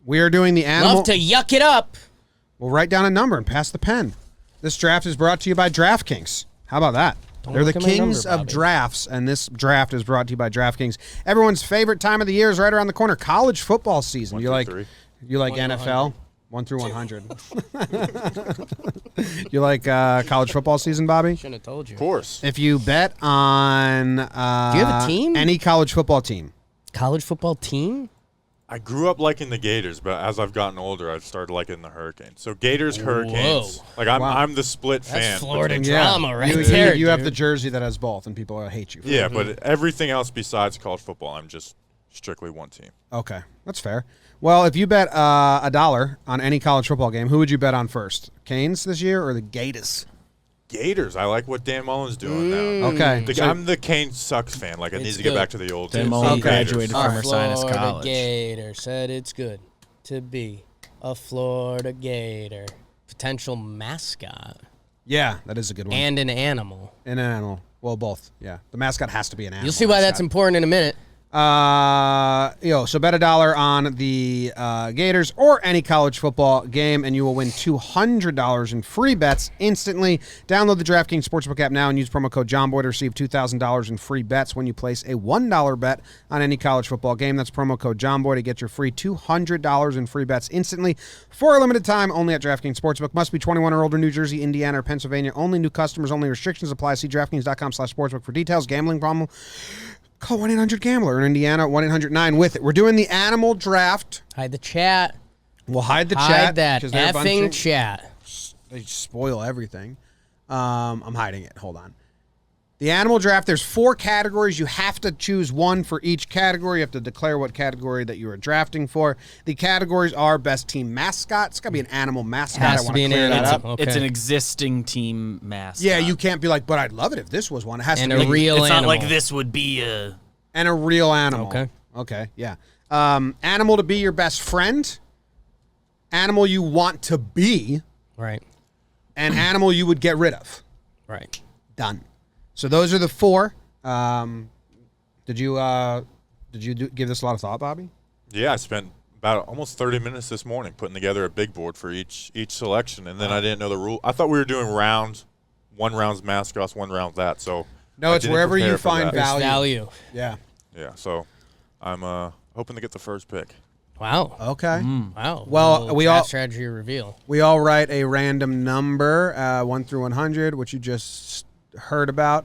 We are doing the animal. Love to yuck it up. We'll write down a number and pass the pen. This draft is brought to you by DraftKings. How about that? They're the kings of drafts, and this draft is brought to you by DraftKings. Everyone's favorite time of the year is right around the corner. College football season. You like NFL? 1 through 100. You like college football season, Bobby? Shouldn't have told you. Of course. If you bet on do you have a team? Any college football team. College football team? I grew up liking the Gators, but as I've gotten older, I've started liking the Hurricanes. So Gators, Hurricanes. Whoa. Like I'm the split fan. That's Florida between- drama right you, there, You have dude. the jersey that has both, and people hate you for Yeah, it. but everything else besides college football, I'm just strictly one team. Okay, that's fair. Well, if you bet $1 on any college football game, who would you bet on first? Canes this year or the Gators? Gators. I like what Dan Mullen's doing now. Okay. I'm the Kane sucks fan. Like, I need to get back to the old Dan days. Mullen So graduated Gators. from Ursinus Florida College. Gator said it's good to be a Florida Gator. Potential mascot. Yeah, that is a good one. And an animal. And an animal. Well, both. Yeah, the mascot has to be an animal. You'll see why that's important in a minute. So bet $1 on the Gators or any college football game, and you will win $200 in free bets instantly. Download the DraftKings Sportsbook app now and use promo code Jomboy to receive $2,000 in free bets when you place a $1 bet on any college football game. That's promo code Jomboy to get your free $200 in free bets instantly for a limited time only at DraftKings Sportsbook. Must be 21 or older, New Jersey, Indiana, or Pennsylvania. Only new customers, only restrictions apply. See DraftKings.com/sportsbook for details. Gambling problem? Call 1-800-GAMBLER. In Indiana, 1-800-9-WITH-IT. We're doing the animal draft. Hide the chat. We'll hide the chat. Hide that 'cause they're a bunch effing of- chat. They spoil everything. I'm hiding it. Hold on. The animal draft, there's 4 categories. You have to choose one for each category. You have to declare what category that you are drafting for. The categories are best team mascot. It's got to be an animal mascot. Has I to want be to an clear that animal. up. Okay. It's an existing team mascot. Yeah, you can't be like, but I'd love it if this was one. It has And to a be real It's animal. not like this would be a... and a real animal. Okay. Okay, yeah. Animal to be your best friend. Animal you want to be. Right. And animal you would get rid of. Right. Done. So those are the 4. Did you give this a lot of thought, Bobby? Yeah, I spent about almost 30 minutes this morning putting together a big board for each selection, and then I didn't know the rule. I thought we were doing rounds, 1 round's mascots, 1 round's that. So No, I it's didn't wherever prepare you for find that. value. Value. Yeah. Yeah, so I'm hoping to get the first pick. Wow. Okay. Wow. Well, Little we draft all- strategy reveal. We all write a random number, 1 through 100, which you just heard about.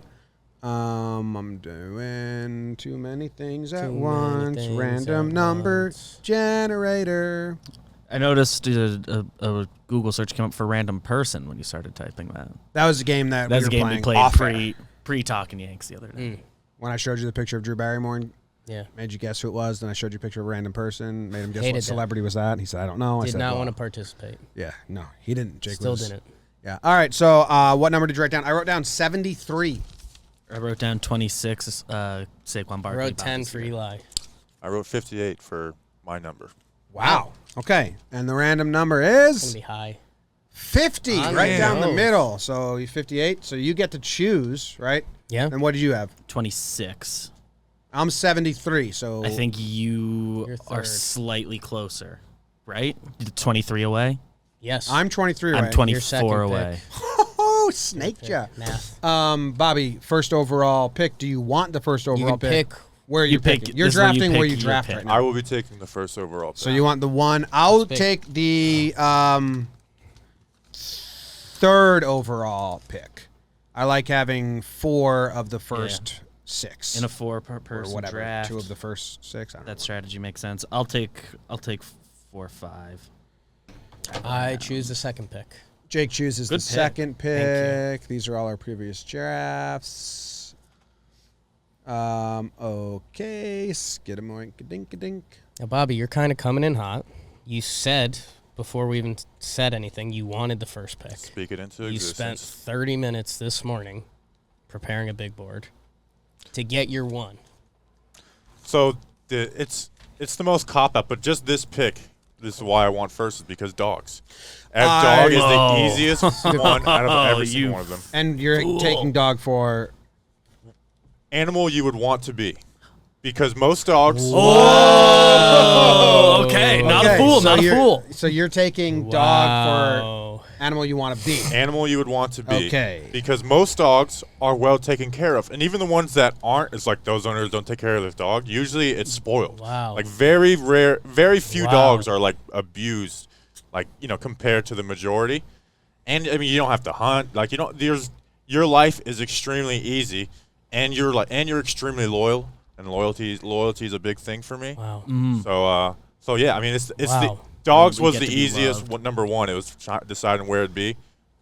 I'm doing too many things at Too many once. things Random at number once. generator. I noticed a Google search came up for random person when you started typing that. That was a game that That's a we were game we playing played off air. pre-Talking Yanks the other day. When I showed you the picture of Drew Barrymore and Yeah. made you guess who it was, then I showed you a picture of a random person, made him guess Hated what that. celebrity was that. He said, I don't know. I Did said, not well, want to participate. Yeah, no, he didn't. Jake Still was, didn't. Yeah. All right, so what number did you write down? I wrote down 73. I wrote down 26, Saquon I Barkley. wrote 10 Bobby's for here. Eli. I wrote 58 for my number. Wow. Okay, and the random number It's going is to be high. 50, On right the down the nose. middle. So you 58. So you get to choose, right? Yeah. And what did you have? 26. I'm 73. So I think you You're are third. slightly closer, right? 23 away? Yes. I'm 23. I'm right? 24 away. Oh, snaked ya. Math. Bobby, first overall pick. Do you want the first You overall can pick. Where are You you pick- picking? You're this is where you drafting pick where you your draft pick. right I now. will be taking the first overall pick. So you want the one. I'll pick. take the third overall pick. I like having 4 of the first 6. In a 4 or person whatever. draft. 2 of the first 6. I don't That know. strategy makes sense. I'll take 4 or 5. I choose the second pick. Jake chooses Good the pick. second Thank pick. These are all our previous drafts. Okay. Skidimoink-a-dink-a-dink. Now, Bobby, you're kind of coming in hot. You said, before we even said anything, you wanted the first pick. Speak it into You spent existence. 30 minutes this morning preparing a big board to get your one. So it's the most cop-out, but just this pick, this is why I want first, is because dogs. Dog is the easiest one out of every single one of them. And you're taking dog for... Animal you would want to be. Because most dogs. Oh, okay. Not a fool. Not a fool. So you're taking dog for animal you want to be. Animal you would want to be. Okay. Because most dogs are well taken care of. And even the ones that aren't, it's like those owners don't take care of their dog. Usually it's spoiled. Wow. Like very rare, very few dogs are like abused, like, compared to the majority. And I mean, you don't have to hunt. Like, your life is extremely easy, and you're extremely loyal. And loyalty is a big thing for me. Wow. So yeah, I mean, it's Wow. the dogs We was get the to be easiest. loved. Number one, it was deciding where it'd be,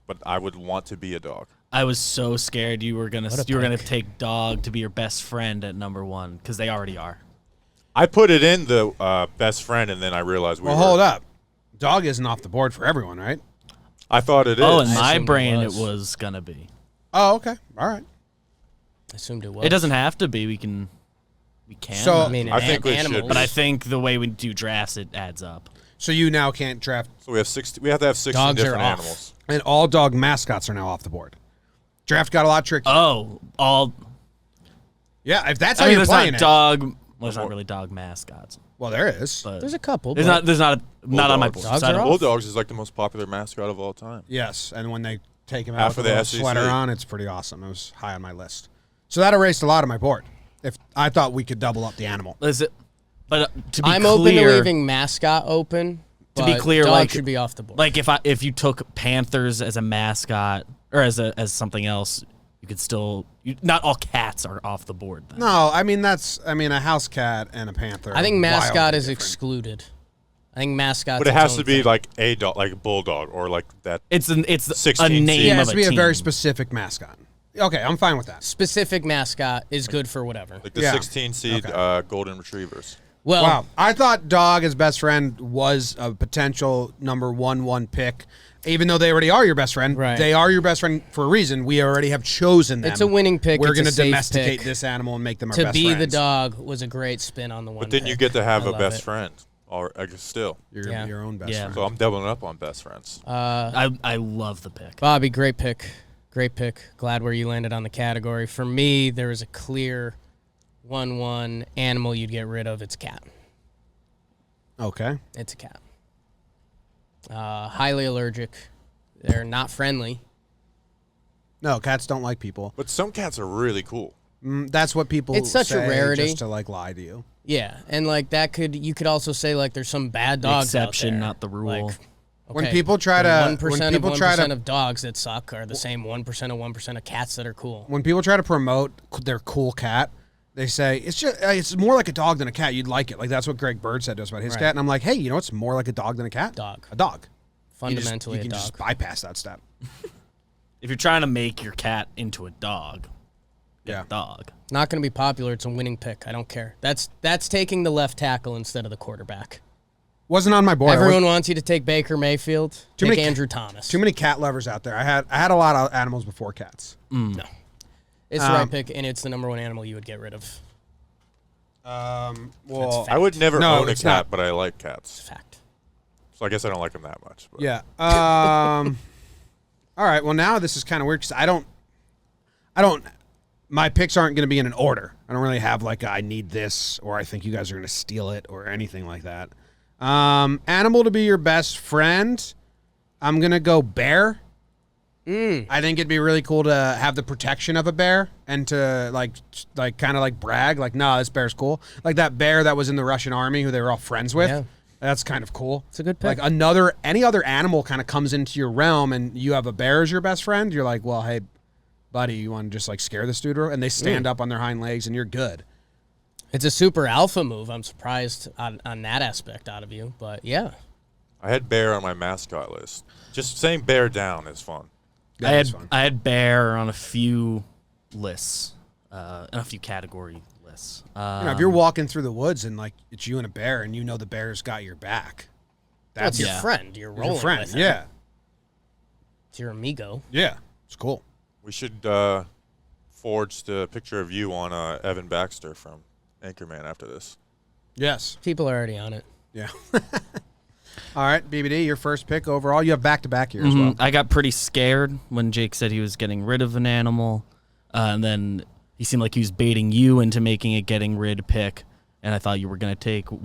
but I would want to be a dog. I was so scared you were gonna take dog to be your best friend at number 1 because they already are. I put it in the best friend, and then I realized Hold up. Dog isn't off the board for everyone, right? I thought it is. Oh, in I my assumed it brain was. it was gonna be. Oh, okay. All right. I assumed it was. It doesn't have to be. We can. So- I mean, I think we should animals. be. But I think the way we do drafts, it adds up. So you now can't draft, So we have 60. We have to have 16 Dogs are different off. animals. and all dog mascots are now off the board. Draft got a lot tricky. Oh, all. Yeah, if that's how I mean, you're there's playing not it. dog. Well, there's not really dog mascots. Well, there is. But There's a couple. There's but not. There's not. Not on my board. Bulldogs. Dogs So I are don't- off. Bulldogs is like the most popular mascot of all time. Yes, and when they take him Half out of with a the little SEC. sweater on, it's pretty awesome. It was high on my list. So that erased a lot of my board. If I thought we could double up the animal. Is it? But to be I'm clear, open to leaving mascot open. To be but clear, dog like- should be off the board. like if you took Panthers as a mascot or as something else, you could still. Not all cats are off the board. Then. No, I mean a house cat and a panther. I think are mascot wildly is different. excluded. I think mascot. But it has to be like a dog, like a bulldog, or like that. It's a 16 name seed. Yeah, it of has a to be team. a very specific mascot. Okay, I'm fine with that. specific mascot is good for whatever. Like the Yeah. 16 seed Okay. golden retrievers. Well, Wow, I thought dog as best friend was a potential number 1 pick. Even though they already are your best friend, Right. they are your best friend for a reason. We already have chosen them. It's a winning pick. We're It's a going to safe domesticate pick. this animal and make them our to best be friends. the dog was a great spin on the one. But then you pick. get to have I a love best it. friend, or I guess still. You're your own best Yeah. friend. So I'm doubling up on best friends. I love the pick. Bobby, great pick. Great pick. Glad where you landed on the category. For me, there is a clear 1-1 animal you'd get rid of. It's a cat. Okay. It's a cat. Highly allergic. They're not friendly. No, cats don't like people. But some cats are really cool. That's what people It's such a say rarity. just to like lie to you. Yeah, and like that you could also say like there's some bad dogs exception, out there. not the rule. Like, When people try to- 1% when people of try 1% to- of dogs that suck are the same 1% of cats that are cool. When people try to promote their cool cat, they say it's more like a dog than a cat. You'd like it. Like that's what Greg Bird said to us about his Right. cat. And I'm like, hey, it's more like a dog than a cat. Dog. A dog. Fundamentally you a can dog. just bypass that step. If you're trying to make your cat into a dog, get Yeah. a dog. Not going to be popular. It's a winning pick. I don't care. That's taking the left tackle instead of the quarterback. Wasn't on my board. Everyone wants you to take Baker Mayfield. Too Take many- Andrew Thomas. Too many cat lovers out there. I had a lot of animals before cats. No. It's the right pick, and it's the number 1 animal you would get rid of. Well, I would never No, own a it's cat, not. but I like cats. Fact. So I guess I don't like them that much. But. yeah. All right. Well, now this is kind of weird because I don't. My picks aren't going to be in an order. I don't really have like I need this or I think you guys are going to steal it or anything like that. Animal to be your best friend. I'm going to go bear. I think it'd be really cool to have the protection of a bear and to like kind of like brag like, nah, this bear's cool. Like that bear that was in the Russian army who they were all friends with. Yeah. That's kind of cool. It's a good pick. Like any other animal kind of comes into your realm and you have a bear as your best friend. You're like, well, hey, buddy, you want to just like scare this dude? And they stand up on their hind legs and you're good. It's a super alpha move. I'm surprised on that aspect out of you, but yeah. I had bear on my mascot list. Just saying bear down is fun. That is fun. I had bear on a few lists, and a few category lists. If you're walking through the woods and like it's you and a bear and you know the bear's got your back. That's your Yeah. friend. You're rolling your friend. with him. Yeah. It's your amigo. Yeah. It's cool. We should forge the picture of you on Evan Baxter from Anchorman after this. Yes. People are already on it. Yeah. All right, BBD, your first pick overall. You have back-to-back here as well. I got pretty scared when Jake said he was getting rid of an animal, and then he seemed like he was baiting you into making a getting rid pick, and I thought you were going to take what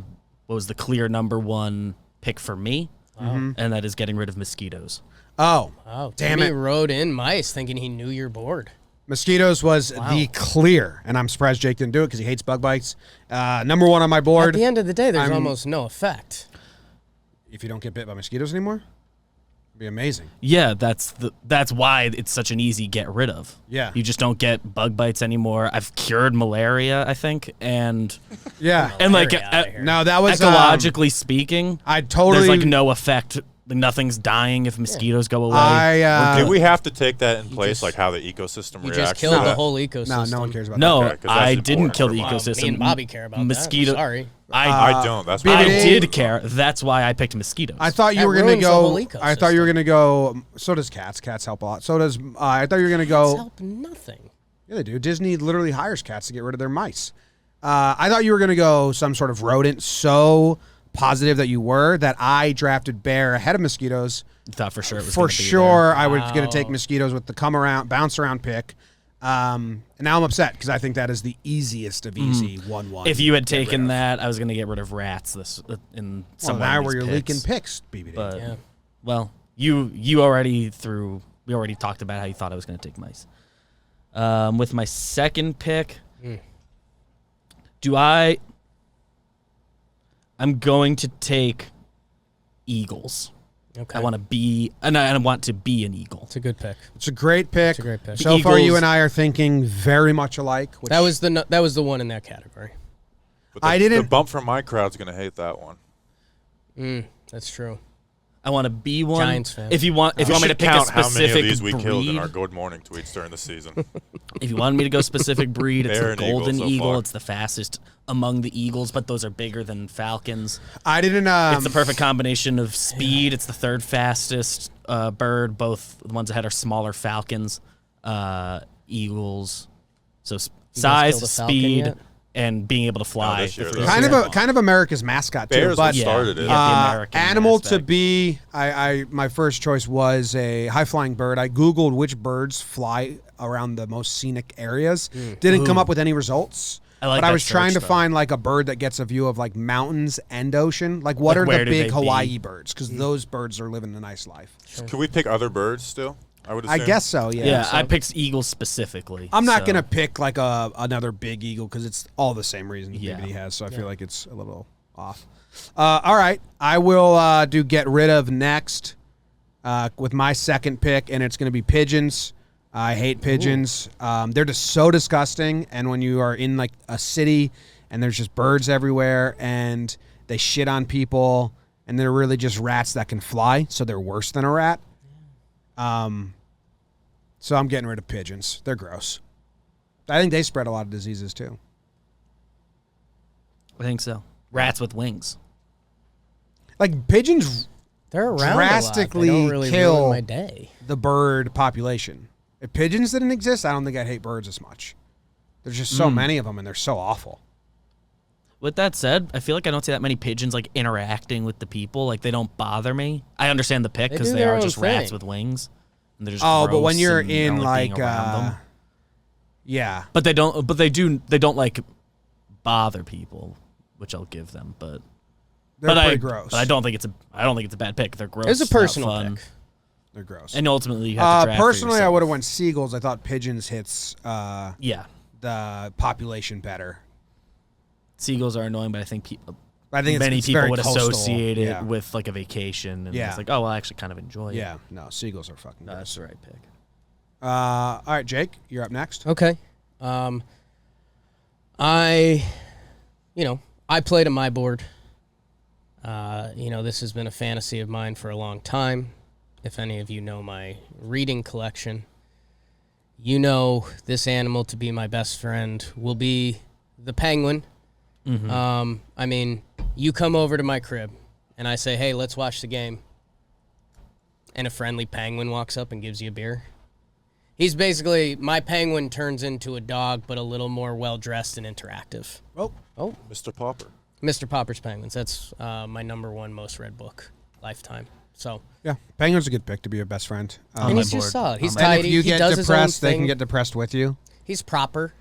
was the clear number one pick for me, and that is getting rid of mosquitoes. Oh, damn damn it! it. Rode in mice, thinking he knew your board. Mosquitoes was the clear, and I'm surprised Jake didn't do it because he hates bug bites. Number one on my board. At the end of the day, there's almost no effect. If you don't get bit by mosquitoes anymore, it'd be amazing. Yeah, that's why it's such an easy get rid of. Yeah. You just don't get bug bites anymore. I've cured malaria, I think, and Yeah. and like No, that was ecologically speaking, I totally. there's like no effect. Like, nothing's dying if mosquitoes go away. Do we have to take that in place, like how the ecosystem You reacts? just killed to the that? whole ecosystem. No one cares about No, that. Okay, 'cause that's I didn't kill the important. ecosystem. Me and Bobby care about Mosquito. that. Sorry. I don't. That's I why. did care. That's why I picked mosquitoes. I thought you That were going to ruins the whole go. I thought you were going to go. So does cats. Cats help a lot. So does. I thought you were going to It's go. help nothing. Yeah, they do. Disney literally hires cats to get rid of their mice. I thought you were going to go some sort of rodent. So positive that you were that I drafted bear ahead of mosquitoes. thought for sure it was For gonna be sure, there. I was going to take mosquitoes with the bounce around pick. And now I'm upset because I think that is the easiest of easy 1-1. If you had taken that, I was going to get rid of rats in some now of where these you're picks. leaking picks, BBD. But Yeah. well, you already threw. We already talked about how you thought I was going to take mice. With my second pick, I'm going to take eagles. Okay. I want to be, and I want to be an eagle. It's a good pick. It's a great pick. It's a great pick. So far, you Eagles- and I are thinking very much alike. Which That was the one in that category. But the, I didn't- The bump from my crowd's gonna hate that one. That's true. I want to be one. Giants fan. If you want me to pick a count how many specific of these we killed in breed, our Good Morning tweets during the season. if you wanted me to go specific breed, it's Bear the and eagle golden so eagle. far. It's the fastest among the eagles, but those are bigger than falcons. I didn't. It's the perfect combination of speed. It's the third fastest bird. Both the ones ahead are smaller falcons, eagles. So size, killed a falcon speed, yet? and being able to fly. this year, The though. three- kind of America's mascot too. Bears But what started it. the American animal to aspect. be. My first choice was a high flying bird. I googled which birds fly around the most scenic areas. Didn't come up with any results. I like but I that was trying to search, though. find like a bird that gets a view of like mountains and ocean. Like what Like, are where the do big they Hawaii be? birds? Because those birds are living a nice life. Could we pick other birds still? I would I assume. guess so. Yeah. Yeah, So I picked eagles specifically. I'm not so- gonna pick like another big eagle because it's all the same reasons Yeah. BBD has. So I feel like it's a little off. All right, I will do get rid of next with my second pick, and it's gonna be pigeons. I hate pigeons. They're just so disgusting. And when you are in like a city and there's just birds everywhere and they shit on people and they're really just rats that can fly, so they're worse than a rat. So I'm getting rid of pigeons. They're gross. I think they spread a lot of diseases too. I think so. Rats with wings. Like pigeons, They're around Drastically a lot. They don't really kill- ruin my day. the bird population. If pigeons didn't exist, I don't think I'd hate birds as much. There's just so many of them, and they're so awful. With that said, I feel like I don't see that many pigeons like interacting with the people. Like they don't bother me. I understand the pick They because do they their are own just rats thing. with wings. And they're just Oh, but when gross you're and I in don't being like, around them. yeah, But they don't. But they do. They don't like bother people, which I'll give them. But they're pretty I gross. But I don't think it's a bad pick. They're gross. It's a not personal fun. pick. They're gross. And ultimately, you have to draft for Personally, I yourself. would have went seagulls. I thought pigeons hits Yeah, the population better. seagulls are annoying, but I think I think many it's people very would coastal. associate it Yeah. with like a vacation, and Yeah. it's like, oh, well, I actually kind of enjoy it. Yeah, no, seagulls are fucking No, gross. that's the right pick. All right, Jake, you're up next. Okay. I play to my board. This has been a fantasy of mine for a long time. If any of you know my reading collection, you know this animal to be my best friend will be the penguin. You come over to my crib and I say, hey, let's watch the game. And a friendly penguin walks up and gives you a beer. He's basically, my penguin turns into a dog, but a little more well-dressed and interactive. Oh, Mr. Popper. Mr. Popper's Penguins. That's my number one most read book, lifetime. So, yeah, penguin's a good pick to be your best friend. and he's just solid. He's And if tidy. you He get does his own depressed, they thing. can get depressed with you. He's proper.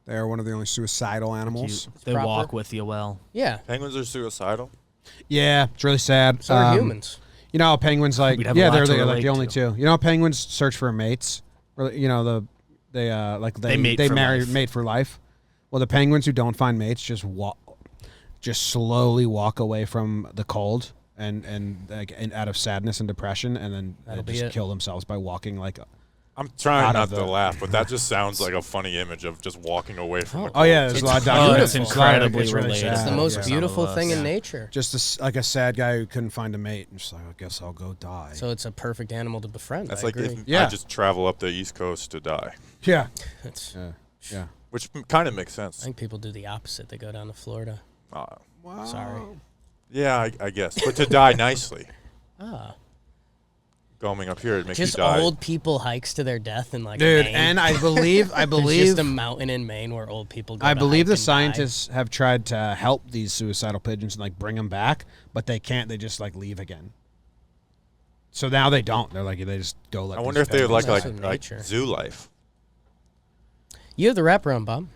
They are one of the only suicidal animals. They proper. walk with you well. Yeah. Penguins are suicidal. Yeah, it's really sad. So are humans. You know how penguins like We'd have a yeah, lot they're to like relate the only to. two. You know how penguins search for mates? Or, you know they mate for marry life. mate for life. Well, the penguins who don't find mates just slowly walk away from the cold and out of sadness and depression, and then That'll they be just it. kill themselves by walking like. I'm trying Out not of to the- laugh, but that just sounds like a funny image of just walking away from the Oh yeah, there's It's a lot of beautiful. documentaries. It's incredibly It's really related. sad. It's the most Yeah. beautiful Some of thing us. in Yeah. nature. Just like a sad guy who couldn't find a mate, and just like, I guess I'll go die. So it's a perfect animal to befriend. That's I like agree. if Yeah. I just travel up the East Coast to die, yeah, It's- yeah. which kind of makes I sense. think people do the opposite. They go down to Florida. Wow. Sorry. Yeah, I guess, but to die nicely. Ah. Going up here, it makes Just you die. old people hikes to their death in like Dude, Maine. and I believe There's just a mountain in Maine where old people go. I to believe hike the and die. scientists have tried to help these suicidal pigeons and like bring them back, but they can't. They just like leave again. So now they don't. They're like they just go. Let I wonder these if they would pigeons- That's like nature. zoo life. You have the wraparound, Bob.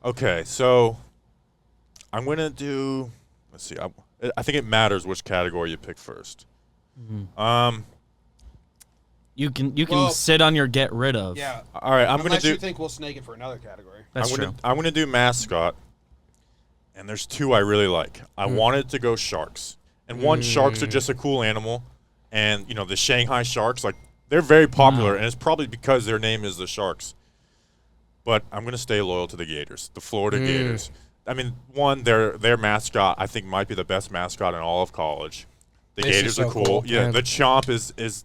Okay, so I'm gonna do. Let's see. I think it matters which category you pick first. You can Well- sit on your get rid of. Yeah. All right, I'm gonna Unless do. you think we'll snake it for another category. That's true. I'm gonna do mascot, and there's two I really like. I wanted to go sharks, and one, sharks are just a cool animal, and you know the Shanghai sharks, like they're very popular, and it's probably because their name is the Sharks. But I'm gonna stay loyal to the Gators, the Florida Gators. I mean, one, their mascot I think might be the best mascot in all of college. The This is Gators so are cool. cool. Yeah, Yeah. the Chomp is.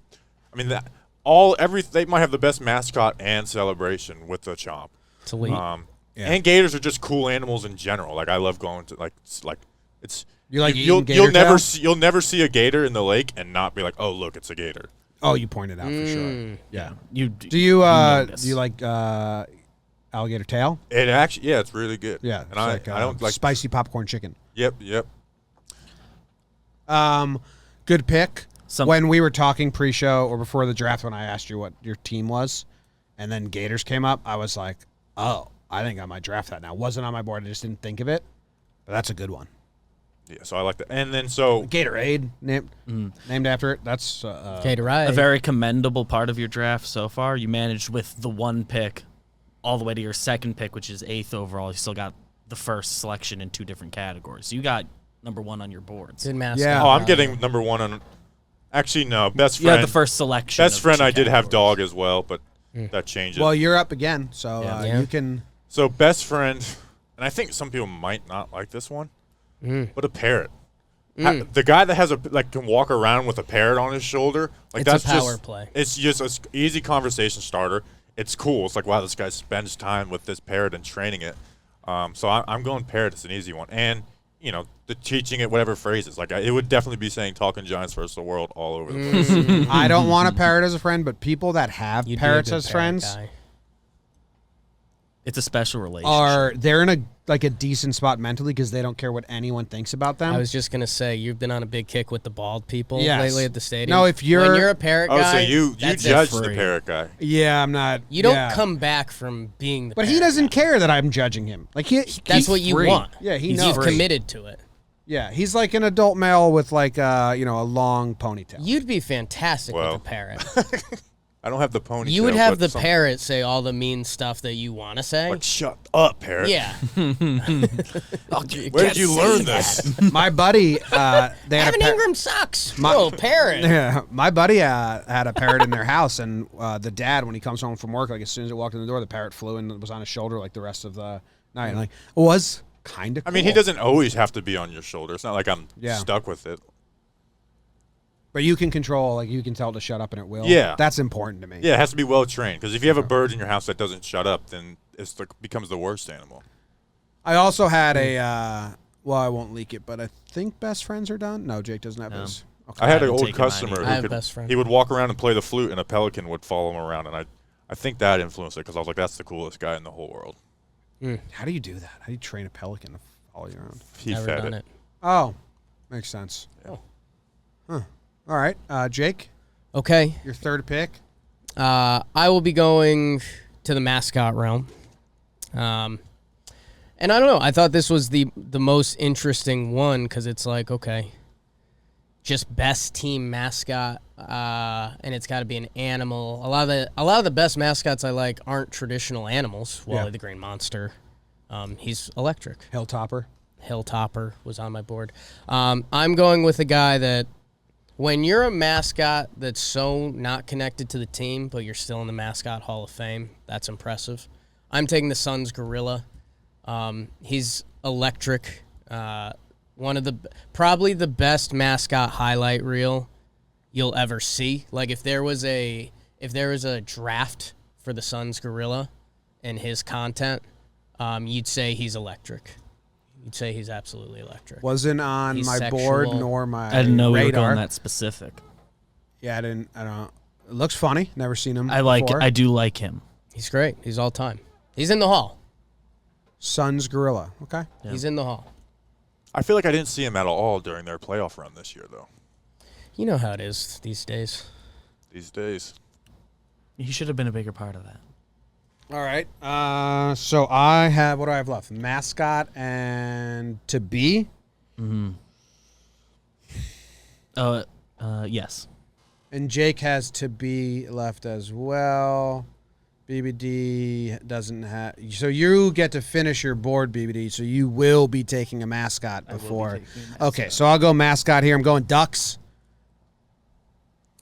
I mean that. They might have the best mascot and celebration with the Chomp. It's elite. Yeah. And gators are just cool animals in general. Like I love going to it's You like you'll eating gator tail? you'll never see a gator in the lake and not be like, oh look, it's a gator. Oh, you pointed out for sure. Yeah. You Do you notice. do you like alligator tail? It actually, yeah, it's really good. Yeah. and It's I like, don't like. spicy popcorn chicken. Yep. Good pick. Some- When we were talking pre-show or before the draft, when I asked you what your team was, and then Gators came up, I was like, oh, I think I might draft that now. Wasn't on my board. I just didn't think of it. But that's a good one. Yeah, so I like that. And then so Gatorade, named after it. That's Gatorade. a very commendable part of your draft so far. You managed with the one pick all the way to your second pick, which is 8th overall. You still got the first selection in 2 different categories. So you got number 1 on your boards. Good mascot. Yeah. I'm getting number 1 on. Actually, no, best You had friend. the first selection. Best of friend, 2 I did have categories. dog as well, but that changes. well, you're up again, so Yeah. you can. So best friend, and I think some people might not like this one, but a parrot. The guy that has can walk around with a parrot on his shoulder, like It's a that's power just play. It's just an easy conversation starter. It's cool. It's like, wow, this guy spends time with this parrot and training it. So I'm going parrot. It's an easy one, and you know, the teaching it whatever phrases. Like it would definitely be saying "Talking Giants versus the world" all over the place. I don't want a parrot as a friend, but people that have You'd be a parrots good as parrot friends guy. It's a special relationship. they're in a decent spot mentally because they don't care what anyone thinks about them. I was just gonna say you've been on a big kick with the bald people Yes. lately at the stadium. No, if you're- when you're a parrot Oh, guy, so you that's it. judge the free. parrot guy. yeah, I'm not. You don't yeah. come back from being the. But he parrot doesn't guy. care that I'm judging him. Like That's he's what you free. want. Yeah, he You've knows. committed to it. Yeah, he's like an adult male with like a long ponytail. You'd be fantastic Well. with a parrot. I don't have the ponytail. You would have but the parrot say all the mean stuff that you want to say. Like, shut up, parrot. Yeah. Where did you learn this? My buddy, they had Evan a Ingram sucks. My- Oh, parrot. yeah, my buddy had a parrot in their house, and the dad, when he comes home from work, like as soon as it walked in the door, the parrot flew and was on his shoulder like the rest of the night. And, like it was kind of. I mean, he doesn't always have to be on your shoulder. It's not like I'm Yeah. stuck with it. But you can control, like you can tell it to shut up, and it will. Yeah. that's important to me. Yeah, it has to be well trained. Because if you have a bird in your house that doesn't shut up, then it becomes the worst animal. I also had a. Well, I won't leak it, but I think best friends are done. No, Jake doesn't have his. Okay. I had an haven't old taken mine customer either. I who have could. best friend. He would walk around and play the flute, and a pelican would follow him around, and I think that influenced it because I was like, that's the coolest guy in the whole world. How do you do that? How do you train a pelican to follow you around? He Never fed done it. it. Oh, makes sense. Yeah. Huh. All right, Jake, Okay. your third pick. I will be going to the mascot realm. And I don't know. I thought this was the most interesting one because it's like, okay, just best team mascot, and it's got to be an animal. A lot of the best mascots I like aren't traditional animals. Wally the Green Monster, he's electric. Hilltopper was on my board. I'm going with a guy that when you're a mascot that's so not connected to the team, but you're still in the Mascot Hall of Fame, that's impressive. I'm taking the Suns Gorilla. He's electric. One of probably the best mascot highlight reel you'll ever see. Like if there was a draft for the Suns Gorilla and his content, you'd say he's electric. You'd say he's absolutely electric. Wasn't on He's my sexual. board nor my I didn't know we were radar. going that specific. Yeah, I don't. It looks funny. Never seen him. I do like him. He's great. He's all time. He's in the hall. Suns Gorilla. Okay. Yeah. He's in the hall. I feel like I didn't see him at all during their playoff run this year, though. You know how it is these days. These days. He should have been a bigger part of that. All right. So I have what do I have left? Mascot and to be. Yes. And Jake has to be left as well. BBD doesn't have. So you get to finish your board, BBD. So you will be taking a mascot before. Okay, so I'll go mascot here. I'm going Ducks.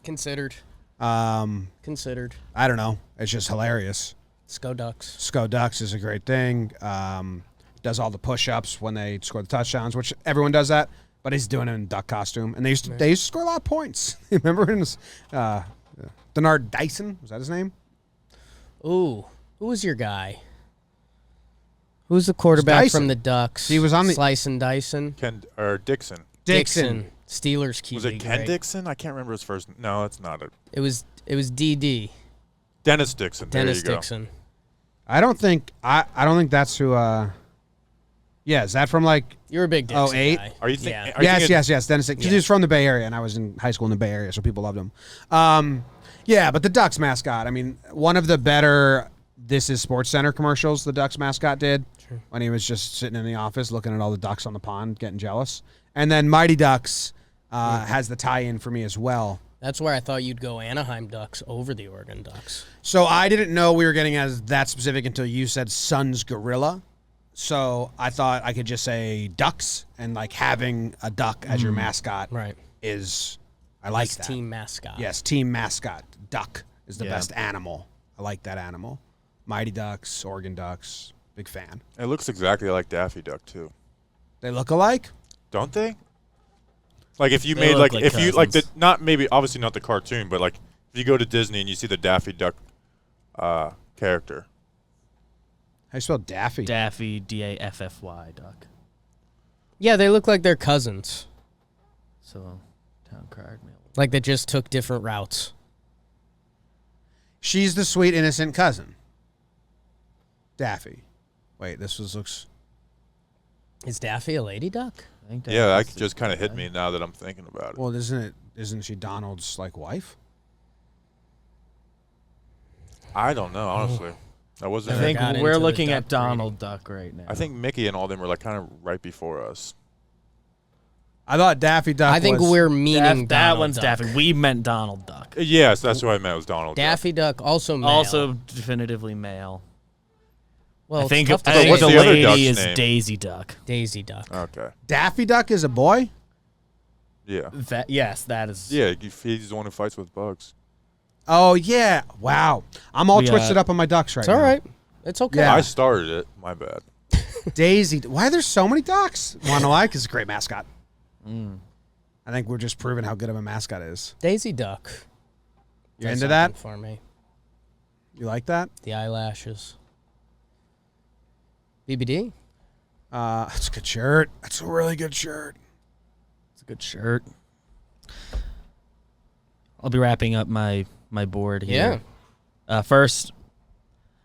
Considered. Considered. I don't know. It's just hilarious. Let's go Ducks. Sco Ducks is a great thing. Does all the push-ups when they score the touchdowns, which everyone does that. But he's doing it in duck costume, and they used to score a lot of points. Remember in Denard Dyson, was that his name? Ooh, who was your guy? Who's the quarterback Dyson. from the Ducks? He was on the Slice and Dyson. Dixon. Dixon. Steelers QB. Was it Ken great. Dixon? I can't remember his first. No, that's not it. It was DD. Dennis Dixon. Dennis there you Dixon. I don't think that's who. Yeah, is that from like? You're a big Dixon 08? guy. Are you thinking? Yeah. Yes. Dennis Dixon. 'Cause he was from the Bay Area, and I was in high school in the Bay Area, so people loved him. Yeah, but the Ducks mascot. I mean, one of the better This Is Sports Center commercials the Ducks mascot did when he was just sitting in the office looking at all the ducks on the pond, getting jealous. And then Mighty Ducks has the tie-in for me as well. That's where I thought you'd go Anaheim Ducks over the Oregon Ducks. So I didn't know we were getting as that specific until you said Suns Gorilla. So I thought I could just say Ducks, and like having a duck as your mascot is, I like that. Team mascot. Yes, team mascot. Duck is the best animal. I like that animal. Mighty Ducks, Oregon Ducks, big fan. It looks exactly like Daffy Duck too. They look alike? Don't they? Like if you They made look like like if you like the cousins. not maybe obviously not the cartoon, but like if you go to Disney and you see the Daffy Duck character. How you spell Daffy? Daffy, Daffy, duck. Yeah, they look like they're cousins. So, town card mail. Like they just took different routes. She's the sweet, innocent cousin. Daffy. Wait, looks... Is Daffy a lady duck? I think Yeah, that Daffy's just the kind of hit guy. me now that I'm thinking about it. Well, isn't she Donald's, like, wife? I don't know, honestly. I wasn't. I think got we're into the looking duck at Donald Duck right now. I think Mickey and all them were like kind of right before us. I thought Daffy Duck I think was... we're meaning that Donald one's Duck. Daffy. We meant Donald Duck. Yes, that's what I meant. Was Donald Duck. Daffy Duck also male. Also definitively male. well, I it's think tough to I say. think what's the the other lady duck's is name? Daisy Duck. Daisy Duck. Okay. Daffy Duck is a boy? Yeah. Yes, that is. Yeah, he's the one who fights with bugs. Oh, yeah. Wow. I'm all We, twisted up on my ducks right It's now. all right. It's okay. Yeah. I started it. My bad. Daisy. Why are there so many ducks? Want to know why? Because it's a great mascot. I think we're just proving how good of a mascot is. Daisy Duck. You Does into that? something for me? You like that? The eyelashes. BBD. That's a good shirt. That's a really good shirt. It's a good shirt. I'll be wrapping up my board here. First,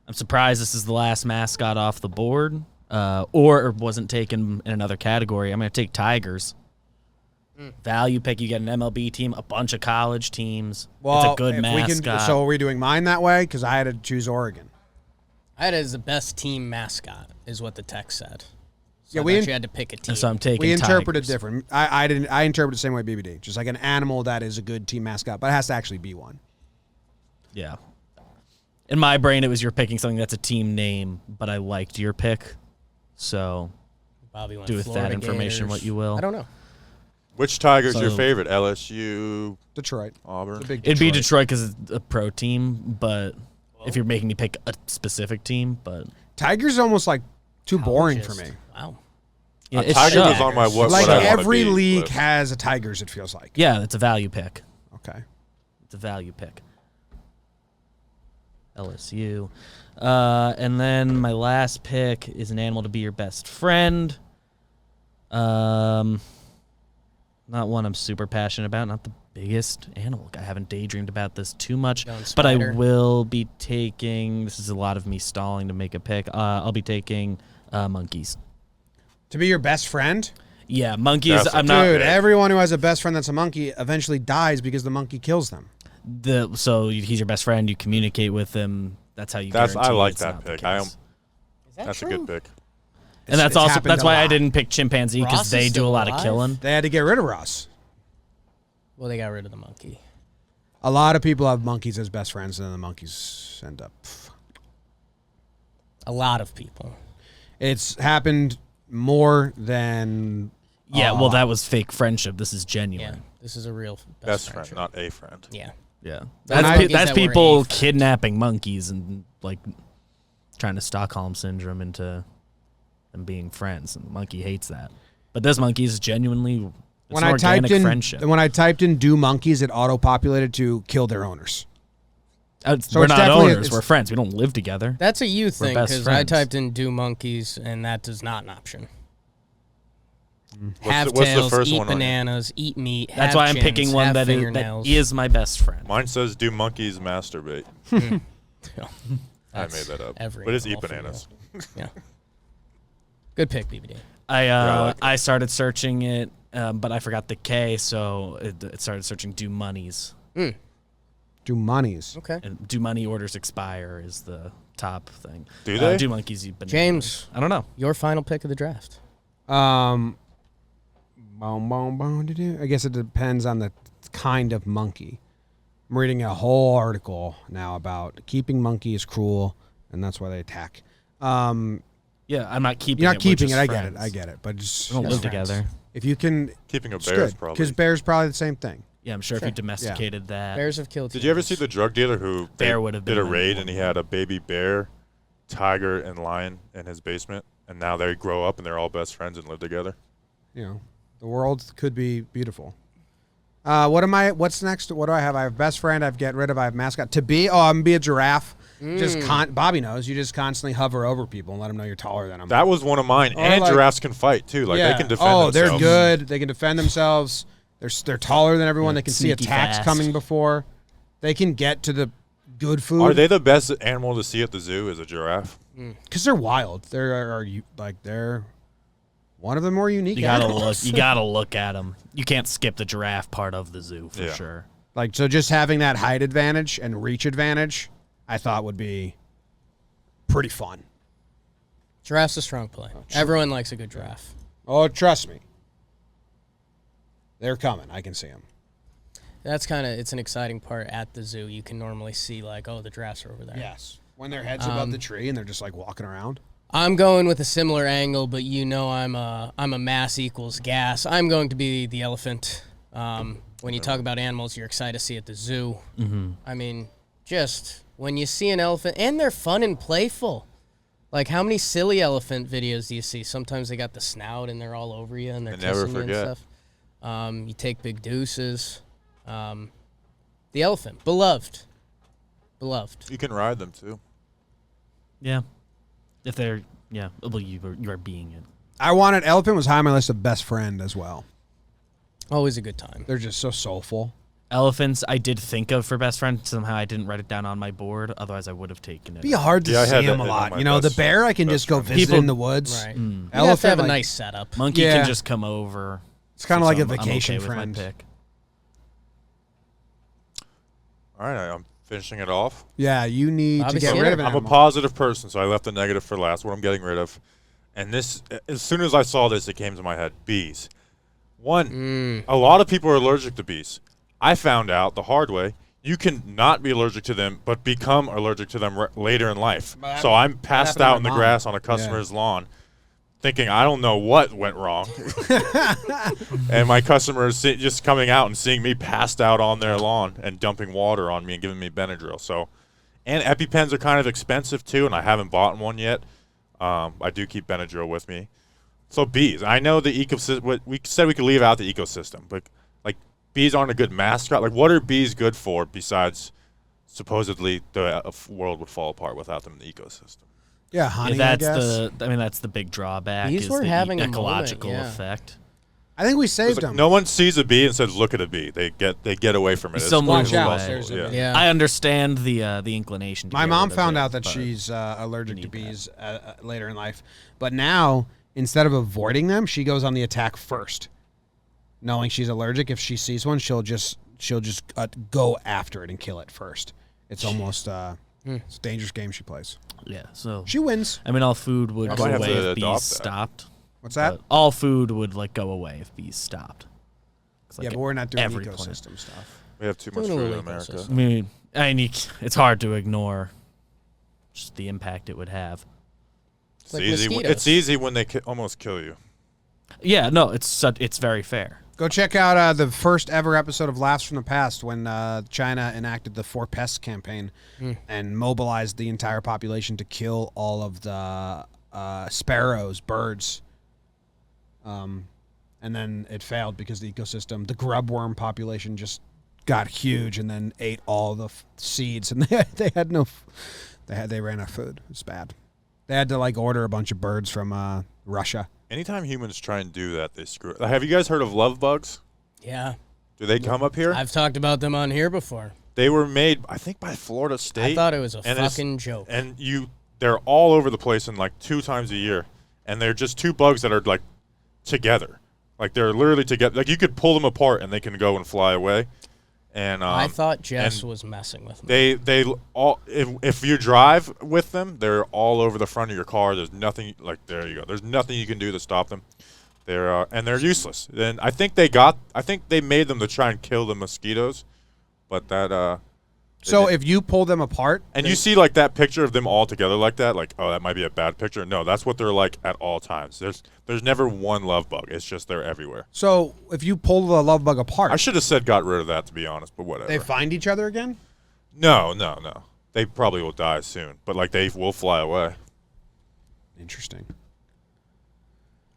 I'm surprised this is the last mascot off the board, or wasn't taken in another category. I'm going to take Tigers. Value pick. You get an MLB team, a bunch of college teams. It's a good if we mascot. so are we doing mine that way? Because I had to choose Oregon. I had it as the best team mascot, is what the text said. So Yeah, I thought you had to pick a team. So I'm taking We interpret it Tigers. different. I didn't. I interpret it the same way BBD. Just like an animal that is a good team mascot, but it has to actually be one. Yeah. In my brain, it was you're picking something that's a team name, but I liked your pick. So Bobby went do with Florida that information Gators. what you will. I don't know. Which Tiger's your So- favorite? LSU, Detroit. Auburn. The big It'd be Detroit because it's a pro team, but if you're making me pick a specific team, but Tigers is almost like too boring for Colleges. me. Wow. yeah, it's Tigers show. is on my what Like I wanna every be league list. has a Tigers. It feels like. Yeah, it's a value pick. Okay. It's a value pick. LSU. And then my last pick is an animal to be your best friend. Not one I'm super passionate about. Not the biggest animal. I haven't daydreamed about this too much. Going But I spider. will be taking, this is a lot of me stalling to make a pick. I'll be taking monkeys. To be your best friend, Yeah, monkeys. That's a I'm not. dude. Yeah. Everyone who has a best friend that's a monkey eventually dies because the monkey kills them. So he's your best friend. You communicate with him. That's how you. I guarantee like it's that not the pick. I am. case. Is that That's true? a good pick. And that's It's also happened that's a why I lot. didn't pick chimpanzee because Ross is they do still a lot of alive? killing. They had to get rid of Ross. Well, they got rid of the monkey. A lot of people have monkeys as best friends, and then the monkeys end up. A lot of people. It's happened more than. Yeah, well, that was fake friendship. This is genuine. Yeah, this is a real Best friend, friendship. not a friend. Yeah. Yeah, When that's I- that's that were people a friend. kidnapping monkeys and like trying to Stockholm syndrome into them being friends. And the monkey hates that. But this monkey is genuinely it's When an I organic typed in friendship. "do monkeys," it auto-populated to kill their owners. So we're it's not definitely- owners. We're friends. We don't live together. That's a you thing best because I friends. typed in "do monkeys" and that is not an option. What's Have the- what's the tails, first eat one on here? bananas, eat meat. That's have why I'm chins, picking one have that fingernails. is my best friend. Mine says, "Do monkeys masturbate?" I That's made that up. every But it's eat animal for bananas. you. Yeah. Good pick, BBD. I started searching it, but I forgot the K, so it started searching do monies. Do monies. Okay. And do money orders expire is the top thing. Do they? Do monkeys eat bananas? James, I don't know. your final pick of the draft. I guess it depends on the kind of monkey. I'm reading a whole article now about keeping monkeys cruel, and that's why they attack. Yeah, I'm not keeping You're it. not we're keeping just it. I friends. get it. I get it. But just We don't live friends. together. if you can, Keeping a it's bear is good probably. because bears probably the same thing. Yeah, I'm sure if you domesticated that. Bears have killed. Did you ever see the drug dealer who Bear would have did been a number raid one. and he had a baby bear, tiger, and lion in his basement, and now they grow up and they're all best friends and live together? You know, the world could be beautiful. What's next? What do I have? I have best friend. I've get rid of. I have mascot. To be. Oh, I'm gonna be a giraffe. Bobby knows. You just constantly hover over people and let them know you're taller than them. That was one of mine. Or and like- giraffes can fight too. Like they can defend themselves. they're good. They can defend themselves. They're taller than everyone. Yeah, They can see sneaky attacks fast. coming before. They can get to the good food. Are they the best animal to see at the zoo? Is a giraffe? Because they're wild. They're one of the more unique. You gotta animals. look. You gotta look at them. You can't skip the giraffe part of the zoo for Yeah. sure. Like, so just having that height advantage and reach advantage, I thought would be pretty fun. Giraffe's a strong play. Everyone likes a good giraffe. Oh, trust me. They're coming. I can see them. That's it's an exciting part at the zoo. You can normally see the giraffes are over there. Yes. When their head's above the tree and they're just like walking around. I'm going with a similar angle, but I'm a mass equals gas. I'm going to be the elephant. When you talk about animals you're excited to see at the zoo. Mm-hmm. I mean, just when you see an elephant, and they're fun and playful. Like, how many silly elephant videos do you see? Sometimes they got the snout and they're all over you and they're I never kissing you forget. and stuff. You take big deuces. The elephant, beloved. You can ride them too. Yeah, if they're well, you are being it. I wanted elephant was high on my list of best friend as well. Always a good time. They're just so soulful. Elephants, I did think of for best friend. Somehow I didn't write it down on my board. Otherwise, I would have taken it. It'd be hard to Yeah, I see had them that a in lot. my You know, the best- bear I can best just go friend. visit People- in the woods. Right. You have to Elephant, have a like- nice setup. Monkey Yeah. can just come over. It's kind of like a I'm vacation okay with my friend. pick. All right, finishing it off. Yeah, you need to Bobby get Skinner. rid of an I'm a animal. positive person, so I left the negative for last. What I'm getting rid of, and this, as soon as I saw this, it came to my head: bees. A lot of people are allergic to bees. I found out the hard way. You can not be allergic to them, but become allergic to them later in life. So I'm passed happened to out my in the mom. grass on a customer's lawn, thinking I don't know what went wrong, and my customer is just coming out and seeing me passed out on their lawn and dumping water on me and giving me Benadryl. So, and EpiPens are kind of expensive too, and I haven't bought one yet. I do keep Benadryl with me. So bees, I know the ecosystem. We said we could leave out the ecosystem, but like bees aren't a good mascot. Like, what are bees good for besides supposedly the world would fall apart without them in the ecosystem? Yeah, honey, Yeah, I that's guess. that's the big drawback. Bees is were the having a moment, ecological yeah. effect. I think we It's saved like them. no one sees a bee and says, "Look at a bee." They get away from it. They as still quick move as away. possible. There's a bee. Yeah. I understand the inclination. To My get mom rid of found it, out that but she's allergic to need that. bees later in life, but now instead of avoiding them, she goes on the attack first, knowing she's allergic. If she sees one, she'll just go after it and kill it first. It's almost it's a dangerous game she plays. Yeah, so She wins. I mean, all food would I go might have away to if bees adopt that. stopped. What's that? But all food would like go away if bees stopped. 'Cause, Yeah, like, but we're not doing every ecosystem stuff. We have too much Doing a food in little America. ecosystem. I mean, it's hard to ignore just the impact it would have. It's Like easy. mosquitoes. It's easy when they almost kill you. Yeah, no, it's very fair. Go check out the first ever episode of Laughs from the Past when China enacted the Four Pests campaign and mobilized the entire population to kill all of the sparrows, birds. And then it failed because the ecosystem, the grubworm population just got huge and then ate all the seeds, and they had no, they ran out of food. It's bad. They had to like order a bunch of birds from Russia. Anytime humans try and do that, they screw it. Have you guys heard of love bugs? Yeah. Do they come up here? I've talked about them on here before. They were made, I think, by Florida State. I thought it was a And it's- fucking joke. And they're all over the place in like 2 times a year, and they're just 2 bugs that are like together, like they're literally together. Like you could pull them apart and they can go and fly away. And I thought Jess and was messing with me. they all if you drive with them, they're all over the front of your car. There's nothing like there you go. There's nothing you can do to stop them. They're useless. And I think they made them to try and kill the mosquitoes, but that So if you pull them apart, and you see like that picture of them all together like that, like, oh, that might be a bad picture. No, that's what they're like at all times. There's never one love bug. It's just they're everywhere. so if you pull the love bug apart, I should have said got rid of that, to be honest, but whatever. they find each other again. No. They probably will die soon, but like they will fly away. Interesting.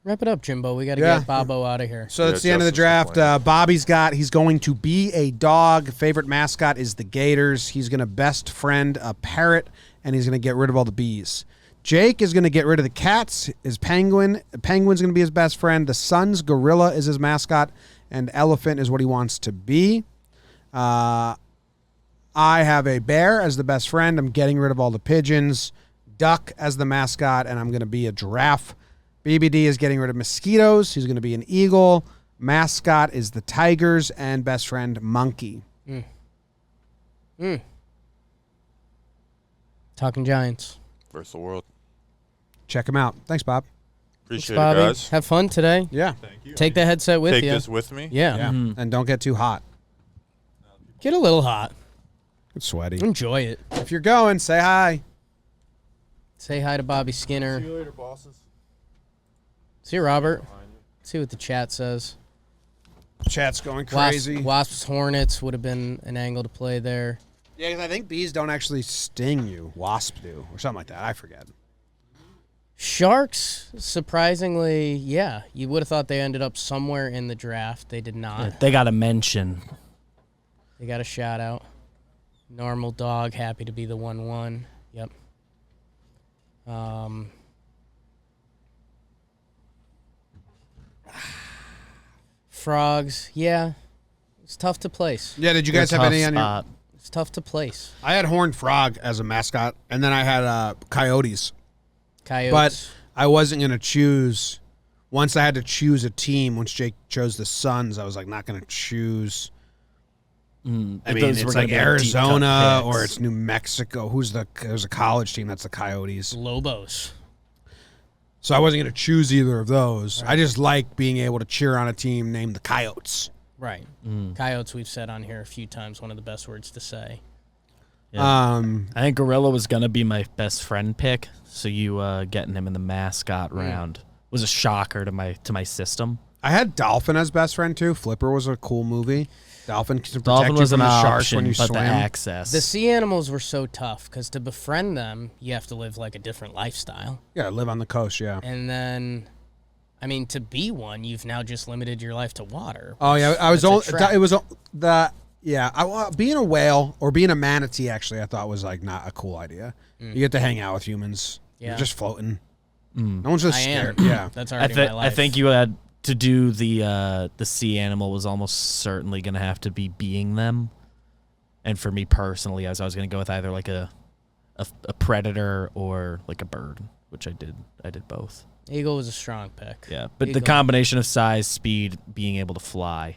Wrap it up, Jimbo. We got to Yeah. get Bobo out of here. So that's Yeah, the end of the Justice draft. He's going to be a dog. Favorite mascot is the Gators. He's going to best friend a parrot, and he's going to get rid of all the bees. Jake is going to get rid of the cats. His penguin. Penguin's going to be his best friend. The Sun's gorilla is his mascot, and elephant is what he wants to be. I have a bear as the best friend. I'm getting rid of all the pigeons. Duck as the mascot, and I'm going to be a giraffe. BBD is getting rid of mosquitoes. He's going to be an eagle. Mascot is the Tigers, and best friend monkey. Talking Giants. Versus the world. Check him out. Thanks, Bob. Appreciate Bobby, it, guys. have fun today. Yeah. Thank you. Take the headset with Take you. this with me. Yeah. Yeah. And don't get too hot. Get a little hot. Get sweaty. Enjoy it. If you're going, say hi. Say hi to Bobby Skinner. See you later, bosses. See you, Robert. See what the chat says. Chat's going crazy. Wasps, Hornets would have been an angle to play there. Yeah, because I think bees don't actually sting you. Wasps do, or something like that. I forget. Sharks, surprisingly, yeah. You would have thought they ended up somewhere in the draft. They did not. They got a mention. They got a shout out. Normal dog, happy to be the 1-1. Yep. Frogs, yeah. It's tough to place. Yeah, did you guys have any on your... spot. It's tough to place. I had horned frog as a mascot, and then I had coyotes. Coyotes. But I wasn't going to choose. Once I had to choose a team, once Jake chose the Suns, I was like not going to choose I mean, those were it's gonna like be, like, deep cut Arizona or picks. it's New Mexico. There's a college team that's the Coyotes. Lobos. So I wasn't going to choose either of those. Right. I just like being able to cheer on a team named the Coyotes. Right. Coyotes, we've said on here a few times, one of the best words to say. Yeah. I think Gorilla was going to be my best friend pick, so you getting him in the Mascot round was a shocker to my system. I had Dolphin as best friend, too. Flipper was a cool movie. Dolphin can protect Dolphin you was from an the sharks option, when you but swim. the access. The sea animals were so tough because to befriend them, you have to live like a different lifestyle. Yeah, live on the coast, yeah. And then, I mean, to be one, you've now just limited your life to water. Oh, yeah. Being a whale or being a manatee, actually, I thought was like not a cool idea. You get to hang out with humans. Yeah. You're just floating. No one's just scared. Yeah. That's already my life. I think you had to do the sea animal was almost certainly going to have to be being them. And for me personally, I was going to go with either like a predator or like a bird, which I did. I did both. Eagle was a strong pick. Yeah, but Eagle. the combination of size, speed, being able to fly.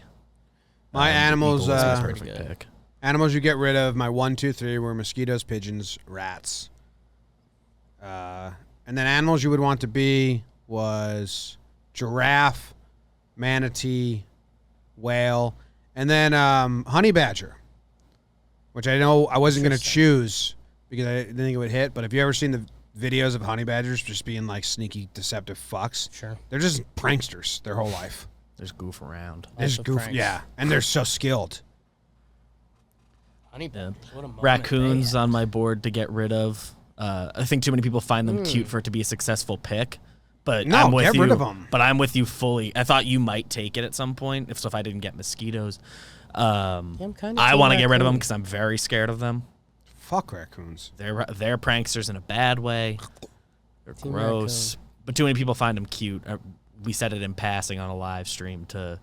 My animals, Eagle was a perfect pick. Animals you get rid of, my 1, 2, 3 were mosquitoes, pigeons, rats. And then animals you would want to be was giraffe, manatee, whale, and then honey badger, which I know I wasn't going to choose because I didn't think it would hit. But have you ever seen the videos of honey badgers just being like sneaky, deceptive fucks? Sure. They're just pranksters their whole life. There's goof around. They just goof, pranks. yeah, and they're so skilled. Honey badgers, what a moment Raccoons they had. on my board to get rid of. I think too many people find them cute for it to be a successful pick. But No, I'm with get you. rid of 'em. But I'm with you fully. I thought you might take it at some point. If I didn't get mosquitoes, I'm kinda I team want to get rid of them raccoon. because I'm very scared of them. Fuck raccoons. They're pranksters in a bad way. They're Team gross. But too many people find them cute. We said it in passing on a live stream to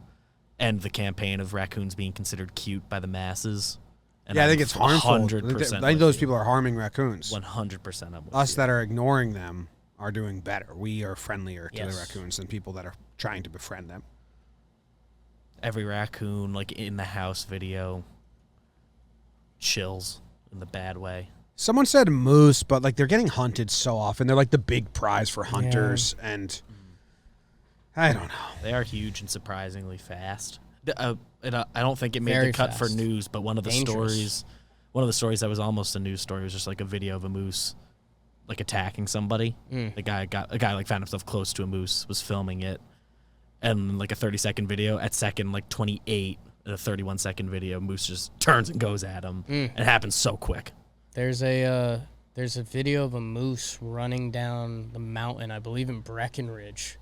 end the campaign of raccoons being considered cute by the masses. And I think it's harmful. 100%. I think those people are harming raccoons. 100%. I'm with Us you. that are ignoring them are doing better. We are friendlier to the Yes. raccoons than people that are trying to befriend them. Every raccoon, like in the house video, chills in the bad way. Someone said moose, but like they're getting hunted so often. They're like the big prize for hunters, and I don't know. They are huge and surprisingly fast. I don't think it made Very the cut for fast. news, but one of the Dangerous. stories that was almost a news story was just like a video of a moose like attacking somebody. A guy like found himself close to a moose, was filming it, and like a 30-second video at second like 28, a 31-second video, moose just turns and goes at him. And it happens so quick. There's a video of a moose running down the mountain, I believe in Breckenridge.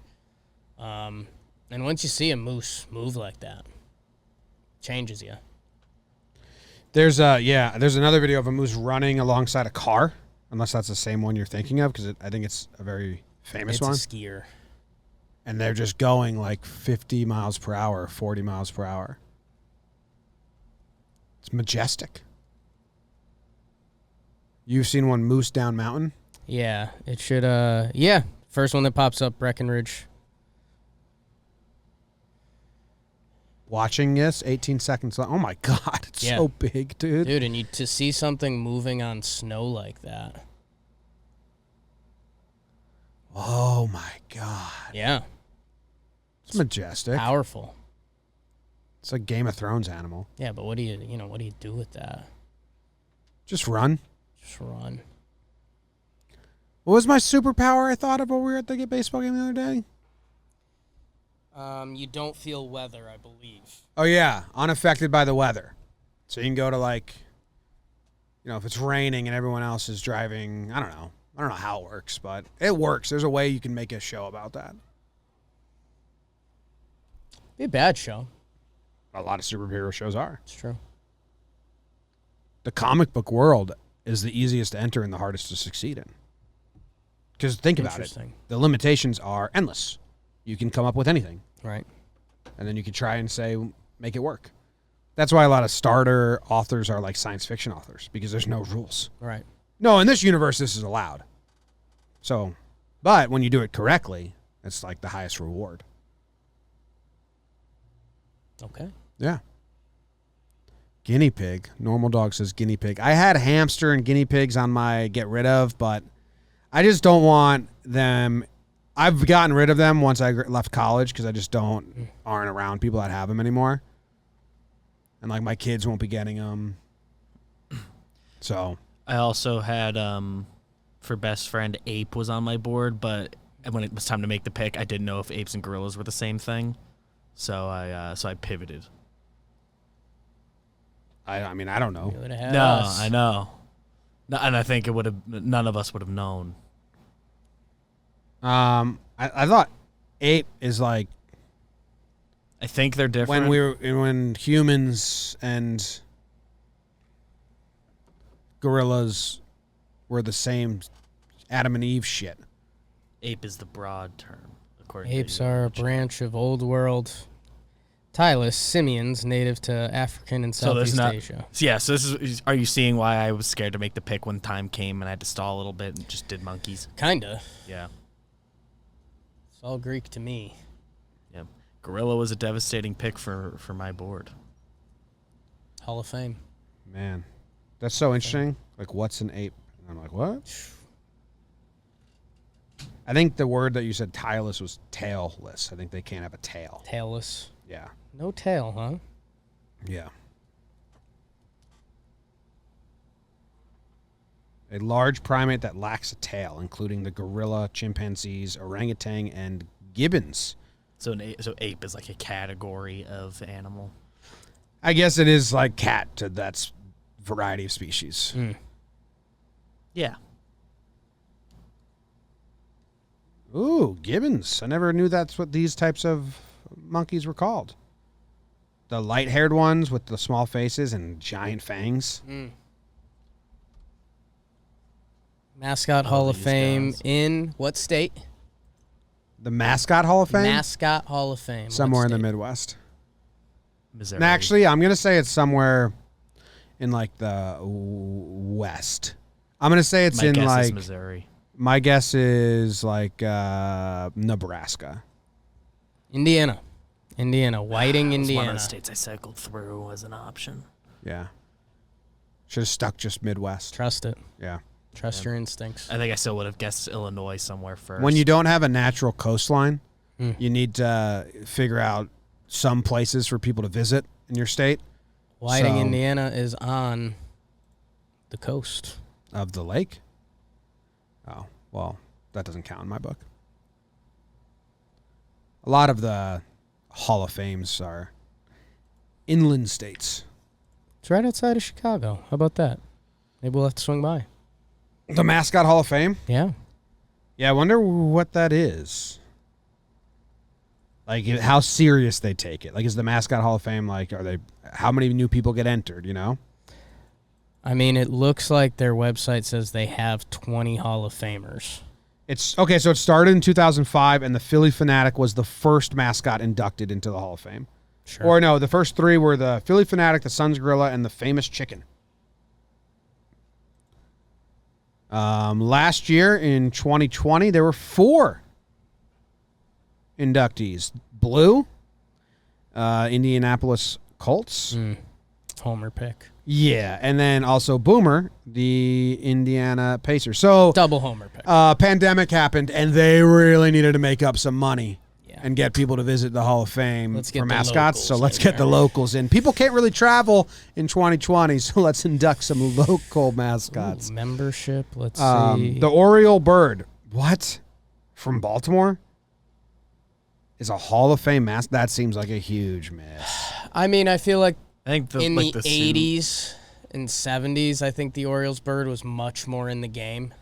And once you see a moose move like that, changes you. There's another video of a moose running alongside a car, unless that's the same one you're thinking of, because I think it's a very famous It's one. a skier. And they're just going like 50 miles per hour, 40 miles per hour. It's majestic. You've seen one moose down mountain? Yeah, it should. First one that pops up, Breckenridge. Watching this, 18 seconds long. Oh my God, it's so big, dude. Dude, and to see something moving on snow like that. Oh my God. Yeah, It's majestic. powerful. It's like Game of Thrones animal. Yeah, but what do you do with that? Just run. Just run. What was my superpower I thought of when we were at the baseball game the other day? You don't feel weather, I believe. Oh, yeah. Unaffected by the weather. So you can go to like, if it's raining and everyone else is driving, I don't know how it works, but it works. There's a way you can make a show about that. Be a bad show. A lot of superhero shows are. It's true. The comic book world is the easiest to enter and the hardest to succeed in. Because think about it. Interesting. The limitations are endless. You can come up with anything. Right. And then you can try and make it work. That's why a lot of starter authors are like science fiction authors, because there's no rules. Right. No, in this universe, this is allowed. So, but when you do it correctly, it's like the highest reward. Okay. Yeah. Guinea pig. Normal dog says guinea pig. I had hamster and guinea pigs on my get rid of, but I just don't want them. I've gotten rid of them once I left college because I just aren't around people that have them anymore. And like my kids won't be getting them. So I also had for best friend, ape was on my board, but when it was time to make the pick, I didn't know if apes and gorillas were the same thing, so I pivoted. I mean I don't know. You would've had No, us. I know, no, and I think none of us would have known. I thought ape is like I think they're different. when humans and gorillas were the same Adam and Eve shit. Ape is the broad term, according Apes to are a branch of Old World Tylus simians native to African and So there's Southeast not- Asia. Yeah, so this is. Are you seeing why I was scared to make the pick when time came and I had to stall a little bit and just did monkeys? Kinda. Yeah, It's all Greek to me. yeah. Gorilla was a devastating pick for my board. Hall of Fame. Man, that's so interesting. Like, what's an ape? And I'm like, what? I think the word that you said, tailless, was tailless. I think they can't have a tail. Tailless. Yeah. No tail, huh? Yeah. A large primate that lacks a tail, including the gorilla, chimpanzees, orangutan, and gibbons. So ape is like a category of animal. I guess it is like cat to that variety of species. Yeah. Ooh, gibbons. I never knew that's what these types of monkeys were called. The light-haired ones with the small faces and giant fangs. Mascot Hall of these Fame guys. in what state? The Mascot Hall of Fame? Mascot Hall of Fame. Somewhere in What the state? Midwest. Missouri. And actually, I'm going to say it's somewhere in, like, the West. I'm going to say it's my in, guess like... is Missouri. My guess is, like, Nebraska. Indiana. Whiting, It was one Indiana. of the states I cycled through as an option. Yeah. Should have stuck just Midwest. Trust it. Yeah. Trust your instincts. I think I still would have guessed Illinois somewhere first. When you don't have a natural coastline, Mm. you need to figure out some places for people to visit in your state Whiting, So- Indiana is on the coast. of the lake. Oh, well, that doesn't count in my book. A lot of the Hall of Fames are inland states. It's right outside of Chicago. How about that? Maybe we'll have to swing by. The Mascot Hall of Fame? Yeah. Yeah, I wonder what that is. Like, how serious they take it. Like, is the Mascot Hall of Fame, like, how many new people get entered, you know? I mean, it looks like their website says they have 20 Hall of Famers. It's okay, so it started in 2005, and the Philly Fanatic was the first mascot inducted into the Hall of Fame. Sure. Or no, the first three were the Philly Fanatic, the Suns Gorilla, and the Famous Chicken. Last year in 2020, there were 4 inductees: Blue, Indianapolis Colts, Homer pick. yeah, and then also Boomer, the Indiana Pacers. So Double Homer pick. pandemic happened, and they really needed to make up some money Yeah. and get people to visit the Hall of Fame Let's get for the mascots. So locals let's in get the there. locals in. People can't really travel in 2020, so let's induct some local mascots. Ooh, membership. Let's see. The Oriole Bird, what? From Baltimore? Is a Hall of Fame mascot? That seems like a huge miss. I mean, I feel like I think in like the suit- 80s and 70s, I think the Orioles bird was much more in the game.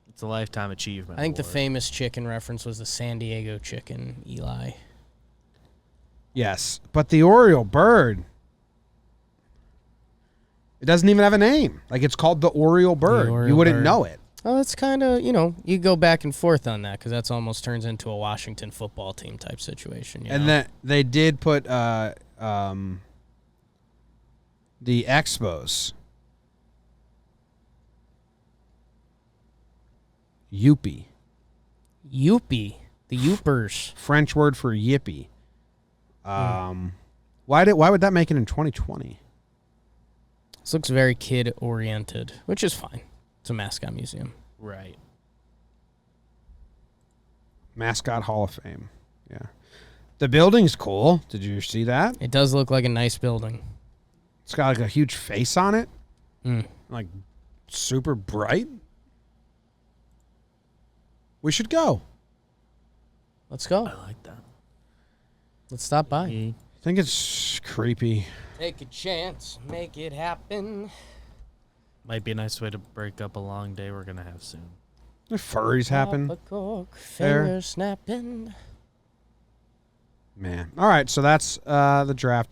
It's a lifetime achievement. I think the award. famous chicken reference was the San Diego chicken, Eli. Yes, but the Oriole Bird, it doesn't even have a name. Like, it's called the Oriole Bird. You Oriole wouldn't Bird. know it. Oh, it's kind of, you go back and forth on that because that's almost turns into a Washington football team type situation. You And know? then they did put the Expos. Youpie. Youpie, the Youpers. French word for yippee. Why would that make it in 2020? This looks very kid oriented, which is fine. It's a Mascot museum. Right. Mascot Hall of Fame. Yeah. The building's cool. Did you see that? It does look like a nice building. It's got like a huge face on it. Mm. Like super bright. We should go. Let's go. I like that. Let's stop by. I think it's creepy. Take a chance, make it happen. Might be a nice way to break up a long day we're gonna have soon. The furries happen. Pop a cork, There. finger snapping. Man. All right, so that's the draft.